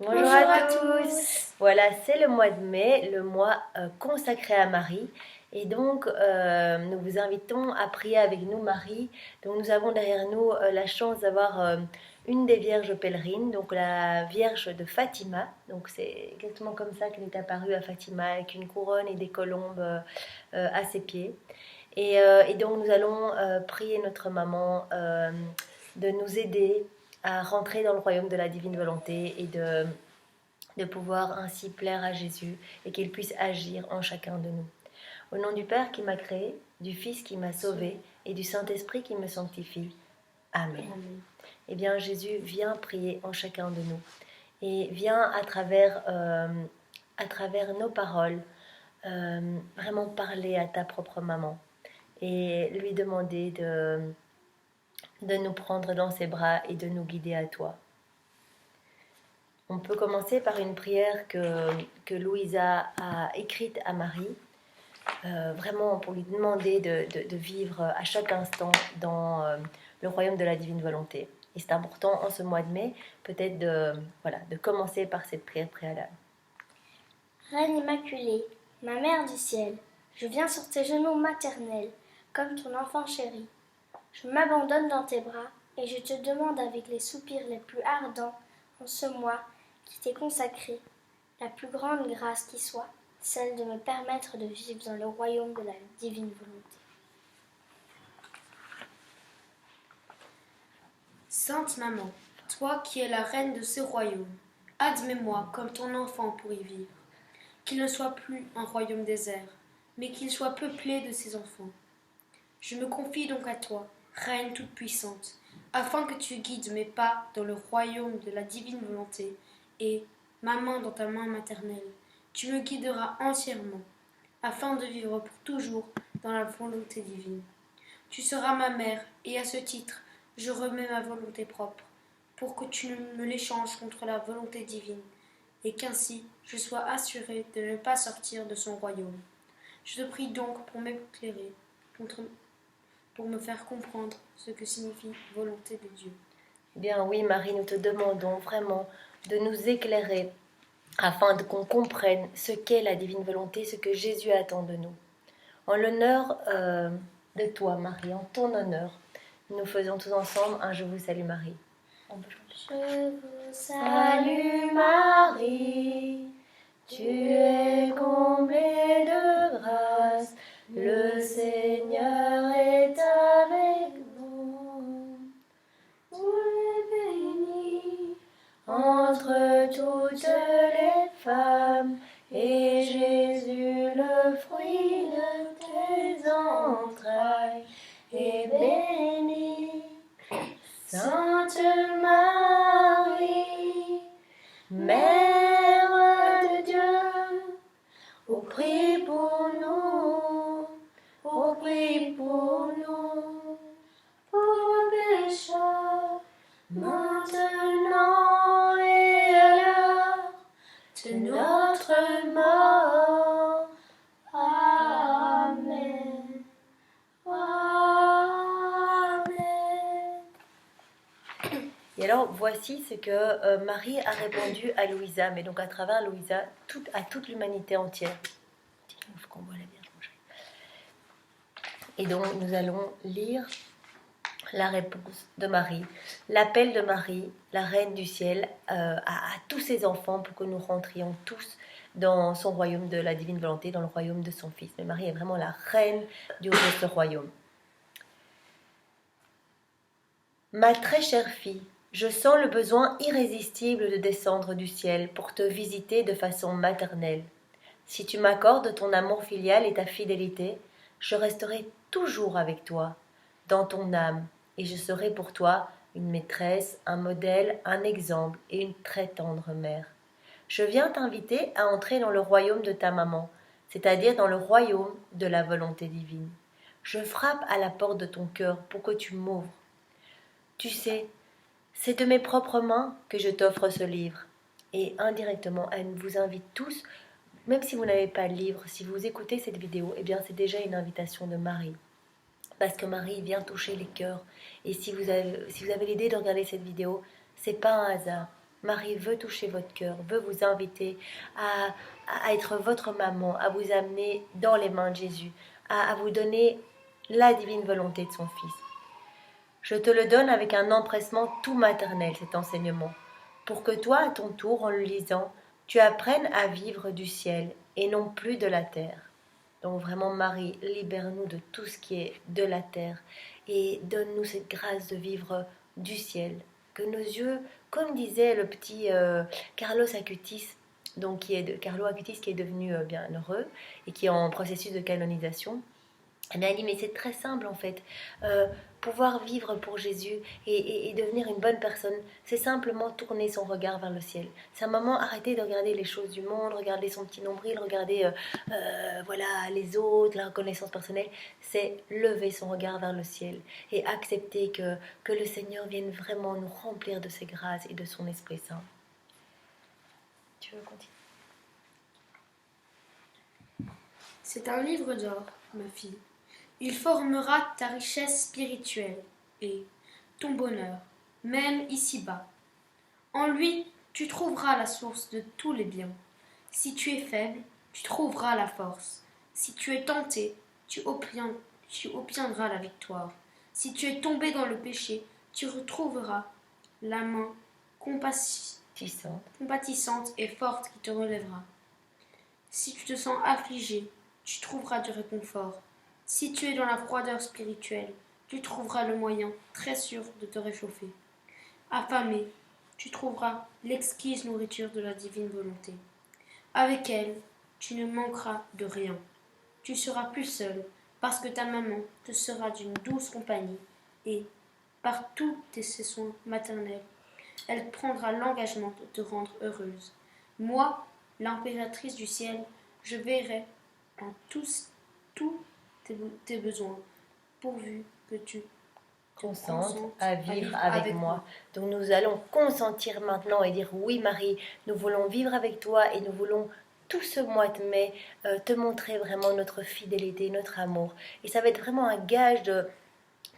Bonjour à tous. Voilà, c'est le mois de mai, le mois consacré à Marie. Et donc, nous vous invitons à prier avec nous Marie. Donc, nous avons derrière nous la chance d'avoir une des vierges pèlerines, donc la Vierge de Fatima. Donc, c'est exactement comme ça qu'elle est apparue à Fatima, avec une couronne et des colombes à ses pieds. Et donc, nous allons prier notre maman de nous aider à rentrer dans le royaume de la divine volonté et de pouvoir ainsi plaire à Jésus et qu'il puisse agir en chacun de nous. Au nom du Père qui m'a créé, du Fils qui m'a sauvé et du Saint-Esprit qui me sanctifie. Amen. Amen. Eh bien, Jésus, viens prier en chacun de nous et viens à travers nos paroles vraiment parler à ta propre maman et lui demander de nous prendre dans ses bras et de nous guider à toi. On peut commencer par une prière que Louisa a écrite à Marie, vraiment pour lui demander de vivre à chaque instant dans le royaume de la divine volonté. Et c'est important en ce mois de mai, peut-être de commencer par cette prière préalable. Reine Immaculée, ma mère du ciel, je viens sur tes genoux maternels, comme ton enfant chéri. Je m'abandonne dans tes bras et je te demande avec les soupirs les plus ardents en ce mois qui t'est consacré, la plus grande grâce qui soit, celle de me permettre de vivre dans le royaume de la divine volonté. Sainte Maman, toi qui es la reine de ce royaume, admets-moi comme ton enfant pour y vivre. Qu'il ne soit plus un royaume désert, mais qu'il soit peuplé de ses enfants. Je me confie donc à toi, Reine toute-puissante, afin que tu guides mes pas dans le royaume de la divine volonté, et, ma main dans ta main maternelle, tu me guideras entièrement, afin de vivre pour toujours dans la volonté divine. Tu seras ma mère, et à ce titre, je remets ma volonté propre, pour que tu me l'échanges contre la volonté divine, et qu'ainsi je sois assurée de ne pas sortir de son royaume. Je te prie donc pour m'éclairer, pour me faire comprendre ce que signifie volonté de Dieu. Bien oui Marie, nous te demandons vraiment de nous éclairer afin qu'on comprenne ce qu'est la divine volonté, ce que Jésus attend de nous. En l'honneur de toi Marie, en ton honneur, nous faisons tous ensemble un Je vous salue Marie. Je vous salue Marie, tu es comblée de grâce, le Seigneur est avec vous. Vous êtes bénie entre toutes les femmes, et Jésus, le fruit de tes entrailles, est béni. Sainte Marie, Mère de Dieu, ô prie pour nous, pauvres pécheurs, maintenant et à l'heure de notre mort. Amen. Et alors, voici ce que Marie a répondu à Louisa, mais donc à travers Louisa, à toute l'humanité entière. Il faut qu'on voit la Vierge manger. Et donc, nous allons lire la réponse de Marie, l'appel de Marie, la reine du ciel, à tous ses enfants pour que nous rentrions tous dans son royaume de la divine volonté, dans le royaume de son Fils. Mais Marie est vraiment la reine de ce royaume. Ma très chère fille, je sens le besoin irrésistible de descendre du ciel pour te visiter de façon maternelle. Si tu m'accordes ton amour filial et ta fidélité, je resterai toujours avec toi, dans ton âme, et je serai pour toi une maîtresse, un modèle, un exemple et une très tendre mère. Je viens t'inviter à entrer dans le royaume de ta maman, c'est-à-dire dans le royaume de la volonté divine. Je frappe à la porte de ton cœur pour que tu m'ouvres. Tu sais, c'est de mes propres mains que je t'offre ce livre. Et indirectement, elle vous invite tous, même si vous n'avez pas de livre, si vous écoutez cette vidéo, eh bien c'est déjà une invitation de Marie. Parce que Marie vient toucher les cœurs. Et si vous avez l'idée de regarder cette vidéo, c'est pas un hasard. Marie veut toucher votre cœur, veut vous inviter à être votre maman, à vous amener dans les mains de Jésus, à vous donner la divine volonté de son Fils. Je te le donne avec un empressement tout maternel, cet enseignement, pour que toi, à ton tour, en le lisant, tu apprennes à vivre du ciel et non plus de la terre. Donc vraiment, Marie, libère-nous de tout ce qui est de la terre et donne-nous cette grâce de vivre du ciel. Que nos yeux, comme disait le petit Carlos Acutis, donc Carlo Acutis qui est devenu bien heureux et qui est en processus de canonisation, elle a dit, mais c'est très simple en fait. Pouvoir vivre pour Jésus et devenir une bonne personne, c'est simplement tourner son regard vers le ciel. C'est un moment arrêter de regarder les choses du monde, regarder son petit nombril, regarder voilà, les autres, la reconnaissance personnelle. C'est lever son regard vers le ciel et accepter que le Seigneur vienne vraiment nous remplir de ses grâces et de son Esprit Saint. Tu veux continuer? C'est un livre d'or, ma fille. Il formera ta richesse spirituelle et ton bonheur, même ici-bas. En lui, tu trouveras la source de tous les biens. Si tu es faible, tu trouveras la force. Si tu es tenté, tu obtiendras la victoire. Si tu es tombé dans le péché, tu retrouveras la main compatissante et forte qui te relèvera. Si tu te sens affligé, tu trouveras du réconfort. Si tu es dans la froideur spirituelle, tu trouveras le moyen très sûr de te réchauffer. Affamé, tu trouveras l'exquise nourriture de la divine volonté. Avec elle, tu ne manqueras de rien. Tu seras plus seul, parce que ta maman te sera d'une douce compagnie, et, par tous ses soins maternels, elle prendra l'engagement de te rendre heureuse. Moi, l'impératrice du ciel, je verrai en tous tes besoins, pourvu que tu consente à vivre avec moi. Donc nous allons consentir maintenant et dire oui Marie, nous voulons vivre avec toi et nous voulons tout ce mois de mai te montrer vraiment notre fidélité, notre amour. Et ça va être vraiment un gage de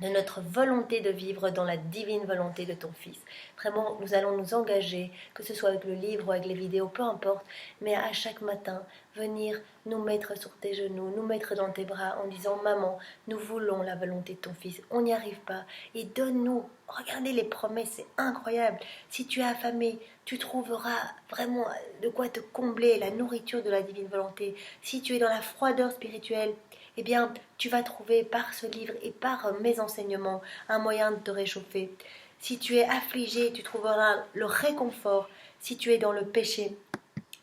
notre volonté de vivre dans la divine volonté de ton Fils. Vraiment, nous allons nous engager, que ce soit avec le livre ou avec les vidéos, peu importe, mais à chaque matin, venir nous mettre sur tes genoux, nous mettre dans tes bras en disant « Maman, nous voulons la volonté de ton Fils, on n'y arrive pas, et donne-nous, regardez les promesses, c'est incroyable. Si tu es affamé, tu trouveras vraiment de quoi te combler la nourriture de la divine volonté. Si tu es dans la froideur spirituelle, eh bien, tu vas trouver par ce livre et par mes enseignements un moyen de te réchauffer. Si tu es affligé, tu trouveras le réconfort. Si tu es dans le péché,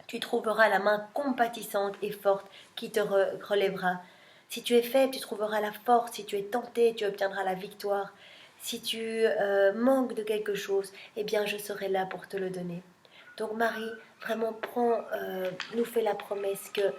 tu trouveras la main compatissante et forte qui te relèvera. Si tu es faible, tu trouveras la force. Si tu es tenté, tu obtiendras la victoire. Si tu manques de quelque chose, eh bien, je serai là pour te le donner. Donc Marie, vraiment, nous fait la promesse que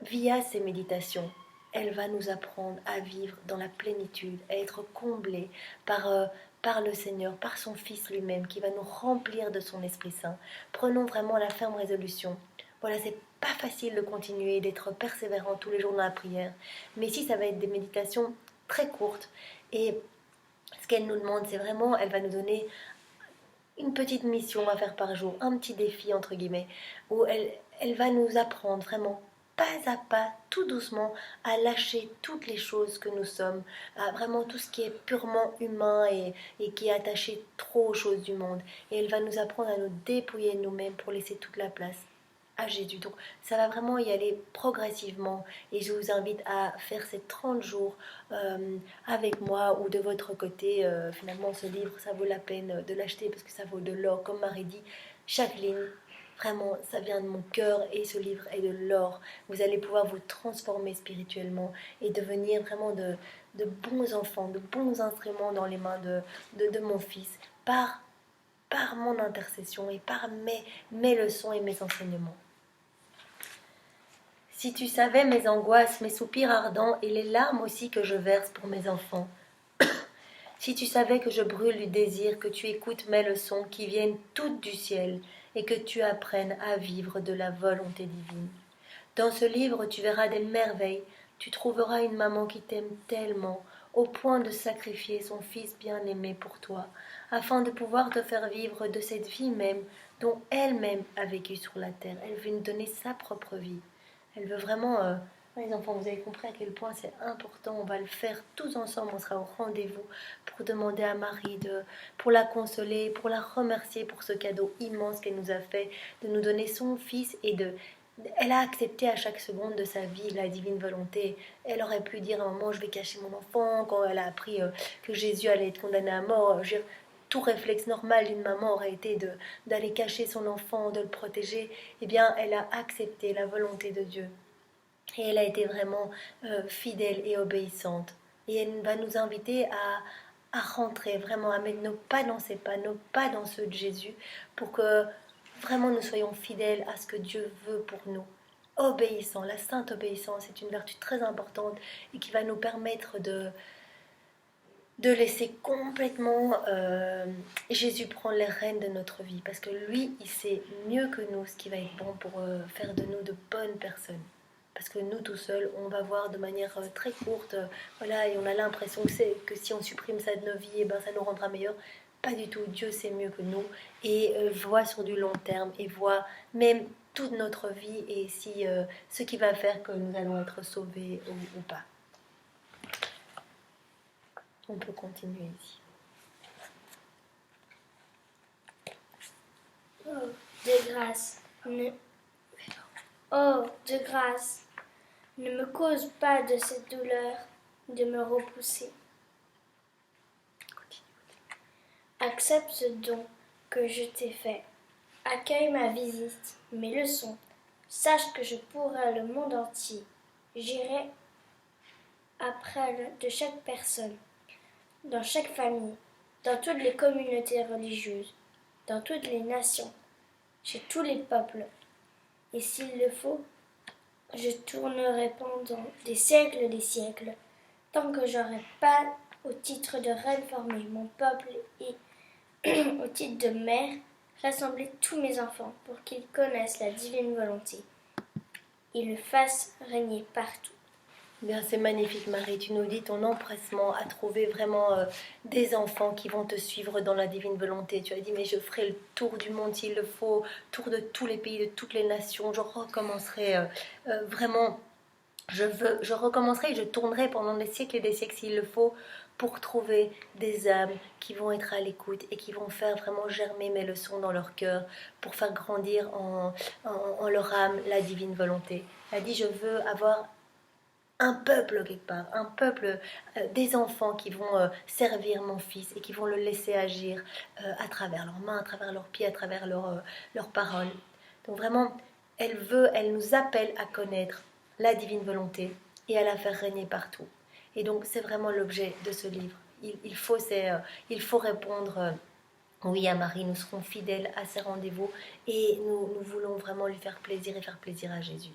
via ces méditations, elle va nous apprendre à vivre dans la plénitude, à être comblés par le Seigneur, par son Fils lui-même, qui va nous remplir de son Esprit Saint. Prenons vraiment la ferme résolution. Voilà, c'est pas facile de continuer, d'être persévérant tous les jours dans la prière. Mais ici, ça va être des méditations très courtes. Et ce qu'elle nous demande, c'est vraiment, elle va nous donner une petite mission à faire par jour, un petit défi, entre guillemets, où elle va nous apprendre vraiment pas à pas, tout doucement, à lâcher toutes les choses que nous sommes, à vraiment tout ce qui est purement humain et qui est attaché trop aux choses du monde. Et elle va nous apprendre à nous dépouiller de nous-mêmes pour laisser toute la place à Jésus. Donc ça va vraiment y aller progressivement et je vous invite à faire ces 30 jours avec moi ou de votre côté. Finalement, ce livre, ça vaut la peine de l'acheter parce que ça vaut de l'or. Comme Marie dit, chaque ligne, vraiment, ça vient de mon cœur et ce livre est de l'or. Vous allez pouvoir vous transformer spirituellement et devenir vraiment de bons enfants, de bons instruments dans les mains de mon Fils par mon intercession et par mes leçons et mes enseignements. Si tu savais mes angoisses, mes soupirs ardents et les larmes aussi que je verse pour mes enfants. Si tu savais que je brûle du désir, que tu écoutes mes leçons qui viennent toutes du ciel et que tu apprennes à vivre de la volonté divine. Dans ce livre, tu verras des merveilles. Tu trouveras une maman qui t'aime tellement, au point de sacrifier son fils bien-aimé pour toi, afin de pouvoir te faire vivre de cette vie même dont elle-même a vécu sur la terre. Elle veut nous donner sa propre vie. Elle veut vraiment... les enfants, vous avez compris à quel point c'est important. On va le faire tous ensemble. On sera au rendez-vous pour demander à Marie, pour la consoler, pour la remercier pour ce cadeau immense qu'elle nous a fait, de nous donner son fils elle a accepté à chaque seconde de sa vie la divine volonté. Elle aurait pu dire à un moment, je vais cacher mon enfant, quand elle a appris que Jésus allait être condamné à mort. Tout réflexe normal d'une maman aurait été d'aller cacher son enfant, de le protéger. Eh bien, elle a accepté la volonté de Dieu. Et elle a été vraiment fidèle et obéissante. Et elle va nous inviter à rentrer, vraiment à mettre nos pas dans ses pas, nos pas dans ceux de Jésus, pour que vraiment nous soyons fidèles à ce que Dieu veut pour nous. Obéissant, la sainte obéissance est une vertu très importante et qui va nous permettre de laisser complètement Jésus prendre les rênes de notre vie. Parce que lui, il sait mieux que nous ce qui va être bon pour faire de nous de bonnes personnes. Parce que nous, tout seuls, on va voir de manière très courte, voilà, et on a l'impression que si on supprime ça de nos vies, eh ben, ça nous rendra meilleurs. Pas du tout, Dieu sait mieux que nous et voit sur du long terme et voit même toute notre vie et si ce qui va faire que nous allons être sauvés ou pas. On peut continuer ici. Oh, de grâce, oh, de grâce, ne me cause pas de cette douleur de me repousser. Accepte ce don que je t'ai fait. Accueille ma visite, mes leçons. Sache que je pourrai le monde entier. J'irai après de chaque personne, dans chaque famille, dans toutes les communautés religieuses, dans toutes les nations, chez tous les peuples. Et s'il le faut, je tournerai pendant des siècles, tant que j'aurai pas, au titre de reine, formé mon peuple et au titre de mère, rassembler tous mes enfants pour qu'ils connaissent la divine volonté et le fassent régner partout. Bien, c'est magnifique, Marie. Tu nous dis ton empressement à trouver vraiment des enfants qui vont te suivre dans la divine volonté. Tu as dit, mais je ferai le tour du monde s'il le faut, tour de tous les pays, de toutes les nations. Je recommencerai vraiment. Je recommencerai et je tournerai pendant des siècles et des siècles s'il le faut pour trouver des âmes qui vont être à l'écoute et qui vont faire vraiment germer mes leçons dans leur cœur pour faire grandir en leur âme la divine volonté. Elle a dit, je veux avoir un peuple quelque part, un peuple, des enfants qui vont servir mon fils et qui vont le laisser agir à travers leurs mains, à travers leurs pieds, à travers leurs paroles. Donc vraiment, elle nous appelle à connaître la divine volonté et à la faire régner partout. Et donc c'est vraiment l'objet de ce livre. Il faut répondre oui à Marie, nous serons fidèles à ses rendez-vous et nous voulons vraiment lui faire plaisir et faire plaisir à Jésus.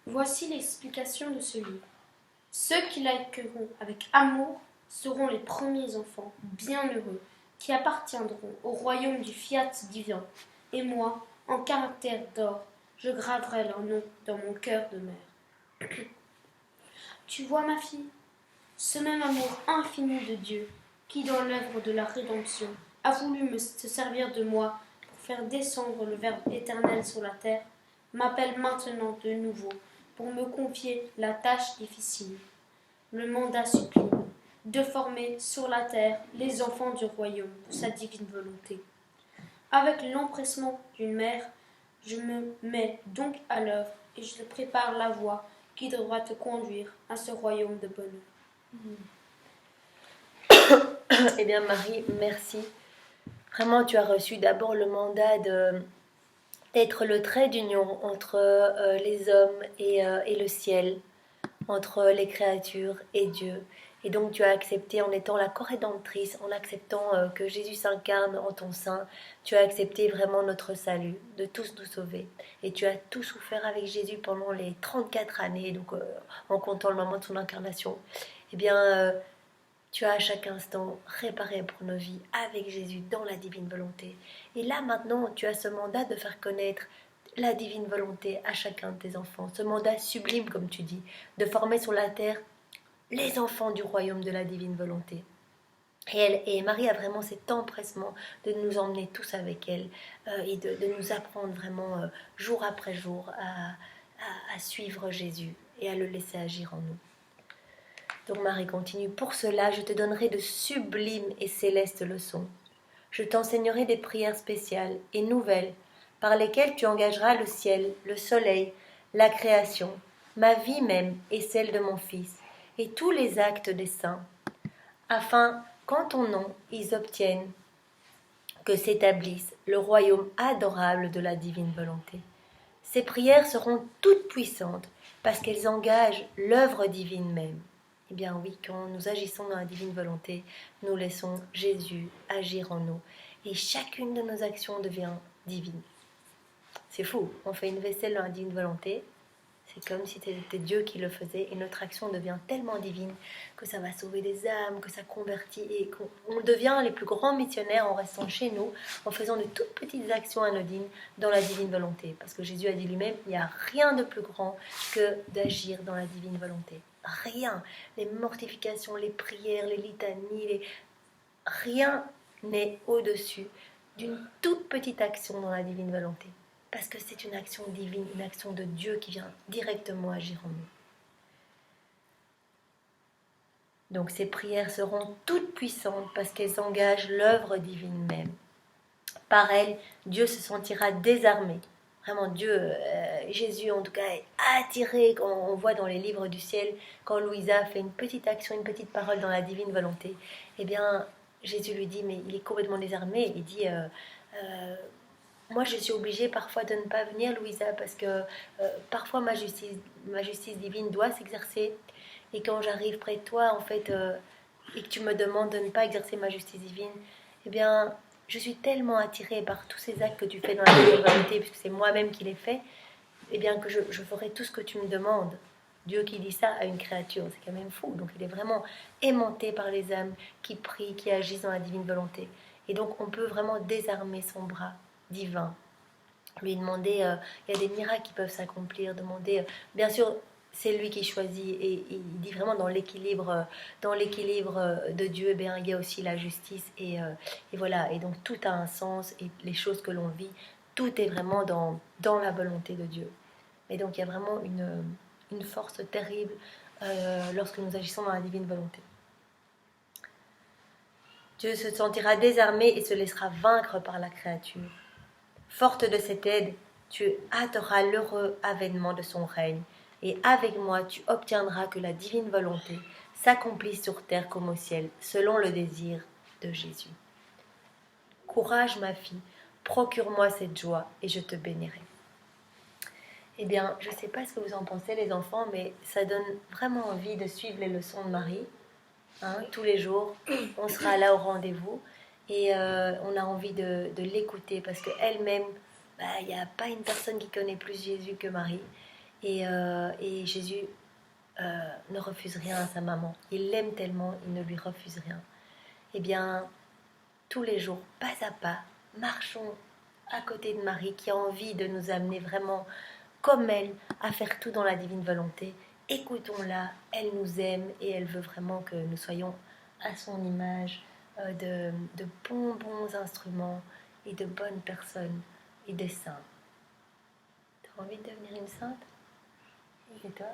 Voici l'explication de ce livre. Ceux qui l'accueilleront avec amour seront les premiers enfants bienheureux qui appartiendront au royaume du fiat divin. Et moi, en caractère d'or, je graverai leur nom dans mon cœur de mère. Tu vois, ma fille, ce même amour infini de Dieu qui, dans l'œuvre de la rédemption, a voulu se servir de moi pour faire descendre le Verbe éternel sur la terre, m'appelle maintenant de nouveau pour me confier la tâche difficile, le mandat sublime, de former sur la terre les enfants du royaume de sa divine volonté. Avec l'empressement d'une mère, je me mets donc à l'œuvre et je te prépare la voie qui devra te conduire à ce royaume de bonheur. Eh bien Marie, merci. Vraiment, tu as reçu d'abord le mandat d'être le trait d'union entre les hommes et le ciel, entre les créatures et Dieu. Et donc tu as accepté en étant la corrédentrice, en acceptant que Jésus s'incarne en ton sein, tu as accepté vraiment notre salut, de tous nous sauver. Et tu as tout souffert avec Jésus pendant les 34 années, donc en comptant le moment de son incarnation. Eh bien, tu as à chaque instant réparé pour nos vies avec Jésus dans la divine volonté. Et là maintenant, tu as ce mandat de faire connaître la divine volonté à chacun de tes enfants. Ce mandat sublime, comme tu dis, de former sur la terre les enfants du royaume de la divine volonté. Et Marie a vraiment cet empressement de nous emmener tous avec elle et de nous apprendre vraiment jour après jour à suivre Jésus et à le laisser agir en nous. Donc Marie continue, pour cela je te donnerai de sublimes et célestes leçons. Je t'enseignerai des prières spéciales et nouvelles par lesquelles tu engageras le ciel, le soleil, la création, ma vie même et celle de mon Fils, et tous les actes des saints, afin qu'en ton nom ils obtiennent que s'établisse le royaume adorable de la divine volonté. Ces prières seront toutes puissantes parce qu'elles engagent l'œuvre divine même. Eh bien oui, quand nous agissons dans la divine volonté, nous laissons Jésus agir en nous et chacune de nos actions devient divine. C'est fou, on fait une vaisselle dans la divine volonté, c'est comme si c'était Dieu qui le faisait et notre action devient tellement divine que ça va sauver des âmes, que ça convertit et qu'on devient les plus grands missionnaires en restant chez nous, en faisant de toutes petites actions anodines dans la divine volonté. Parce que Jésus a dit lui-même, il n'y a rien de plus grand que d'agir dans la divine volonté. Rien. Les mortifications, les prières, les litanies, rien n'est au-dessus d'une toute petite action dans la divine volonté. Parce que c'est une action divine, une action de Dieu qui vient directement agir en nous. Donc ces prières seront toutes puissantes parce qu'elles engagent l'œuvre divine même. Par elles, Dieu se sentira désarmé. Vraiment, Dieu, Jésus en tout cas, est attiré, quand on voit dans les livres du ciel, quand Louisa fait une petite action, une petite parole dans la divine volonté, eh bien, Jésus lui dit, mais il est complètement désarmé, il dit... moi, je suis obligée parfois de ne pas venir, Louisa, parce que parfois ma justice divine doit s'exercer. Et quand j'arrive près de toi, en fait, et que tu me demandes de ne pas exercer ma justice divine, eh bien, je suis tellement attirée par tous ces actes que tu fais dans la volonté, puisque c'est moi-même qui les fais, eh bien que je ferai tout ce que tu me demandes. Dieu qui dit ça à une créature, c'est quand même fou. Donc il est vraiment aimanté par les âmes qui prient, qui agissent dans la divine volonté. Et donc on peut vraiment désarmer son bras divin, lui demander, il y a des miracles qui peuvent s'accomplir, demander, bien sûr c'est lui qui choisit et il dit vraiment dans l'équilibre de Dieu, eh bien, il y a aussi la justice et voilà, et donc tout a un sens et les choses que l'on vit, tout est vraiment dans la volonté de Dieu. Et donc il y a vraiment une force terrible lorsque nous agissons dans la divine volonté. Dieu se sentira désarmé et se laissera vaincre par la créature. Forte de cette aide, tu hâteras l'heureux avènement de son règne, et avec moi tu obtiendras que la divine volonté s'accomplisse sur terre comme au ciel, selon le désir de Jésus. Courage, ma fille, procure-moi cette joie, et je te bénirai. Eh bien, je ne sais pas ce que vous en pensez les enfants, mais ça donne vraiment envie de suivre les leçons de Marie. Tous les jours, on sera là au rendez-vous. Et on a envie de l'écouter parce qu'elle-même, il n'y a pas une personne qui connaît plus Jésus que Marie. Et Jésus ne refuse rien à sa maman. Il l'aime tellement, il ne lui refuse rien. Eh bien, tous les jours, pas à pas, marchons à côté de Marie qui a envie de nous amener vraiment comme elle à faire tout dans la divine volonté. Écoutons-la, elle nous aime et elle veut vraiment que nous soyons à son image, de bons instruments et de bonnes personnes et des saints. Tu as envie de devenir une sainte? Et toi?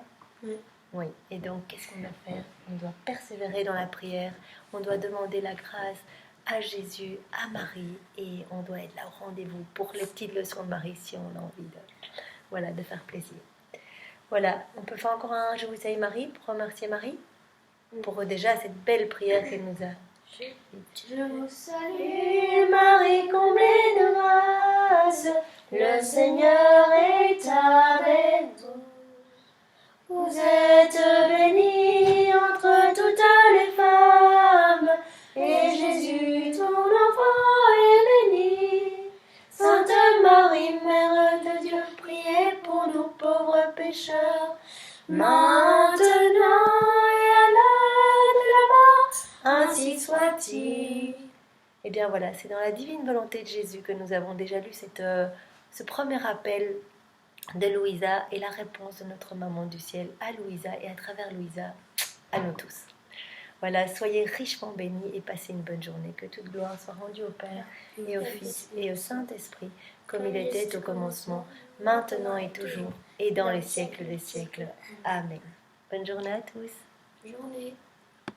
Oui. Oui. Et donc, qu'est-ce qu'on doit faire? On doit persévérer dans la prière, on doit demander la grâce à Jésus, à Marie, et on doit être là au rendez-vous pour les petites leçons de Marie si on a envie de faire plaisir. Voilà, on peut faire encore un Je vous salue Marie pour remercier Marie pour déjà cette belle prière qu'elle nous a. Je vous salue Marie, comblée de grâce, le Seigneur est avec vous. Vous êtes bénie entre toutes les femmes, et Jésus, ton enfant, est béni. Sainte Marie, Mère de Dieu, priez pour nous pauvres pécheurs, maintenant et à l'heure de la mort, ainsi soit-il. Eh bien voilà, c'est dans la divine volonté de Jésus que nous avons déjà lu ce premier appel de Louisa et la réponse de notre maman du ciel à Louisa et à travers Louisa à nous tous. Voilà, soyez richement bénis et passez une bonne journée. Que toute gloire soit rendue au Père et au Fils et au Saint-Esprit, comme il était au commencement, maintenant et toujours, et dans les siècles des siècles. Amen. Bonne journée à tous. Journée.